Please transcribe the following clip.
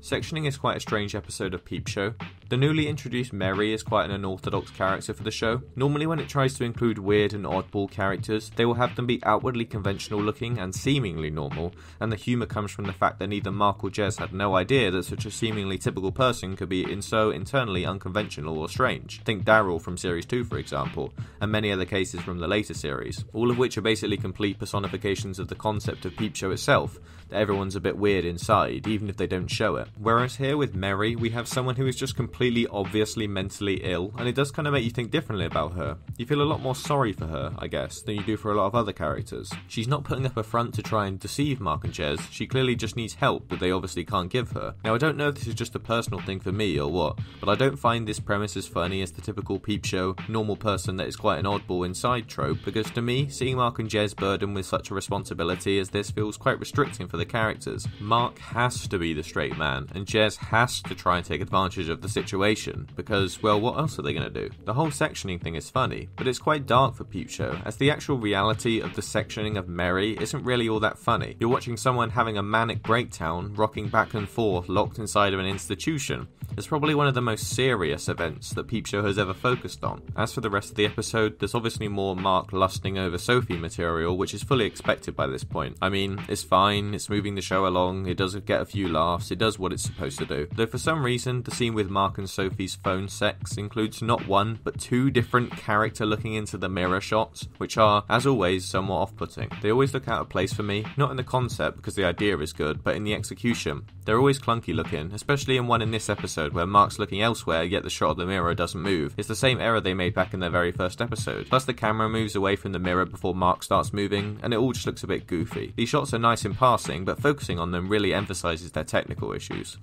Sectioning is quite a strange episode of Peep Show. The newly introduced Mary is quite an unorthodox character for the show. Normally when it tries to include weird and oddball characters, they will have them be outwardly conventional looking and seemingly normal, and the humour comes from the fact that neither Mark or Jez had no idea that such a seemingly typical person could be so internally unconventional or strange. Think Daryl from Series 2 for example, and many other cases from the later series, all of which are basically complete personifications of the concept of Peep Show itself, that everyone's a bit weird inside, even if they don't show it. Whereas here with Mary, we have someone who is just completely obviously mentally ill, and it does kind of make you think differently about her. You feel a lot more sorry for her, I guess, than you do for a lot of other characters. She's not putting up a front to try and deceive Mark and Jez, she clearly just needs help that they obviously can't give her. Now I don't know if this is just a personal thing for me or what, but I don't find this premise as funny as the typical Peep Show, normal person that is quite an oddball inside trope, because to me, seeing Mark and Jez burdened with such a responsibility as this feels quite restricting for the characters. Mark has to be the straight man, and Jez has to try and take advantage of the situation, because, well, what else are they going to do? The whole sectioning thing is funny, but it's quite dark for Peep Show, as the actual reality of the sectioning of Mary isn't really all that funny. You're watching someone having a manic breakdown, rocking back and forth, locked inside of an institution. It's probably one of the most serious events that Peep Show has ever focused on. As for the rest of the episode, there's obviously more Mark lusting over Sophie material, which is fully expected by this point. I mean, it's fine, it's moving the show along, it does get a few laughs, it does what it's supposed to do. Though for some reason, the scene with Mark and Sophie's phone sex includes not one, but two different character looking into the mirror shots, which are, as always, somewhat off-putting. They always look out of place for me, not in the concept because the idea is good, but in the execution. They're always clunky looking, especially in one in this episode where Mark's looking elsewhere yet the shot of the mirror doesn't move. It's the same error they made back in their very first episode. Plus the camera moves away from the mirror before Mark starts moving, and it all just looks a bit goofy. These shots are nice in passing, but focusing on them really emphasises their technical issues.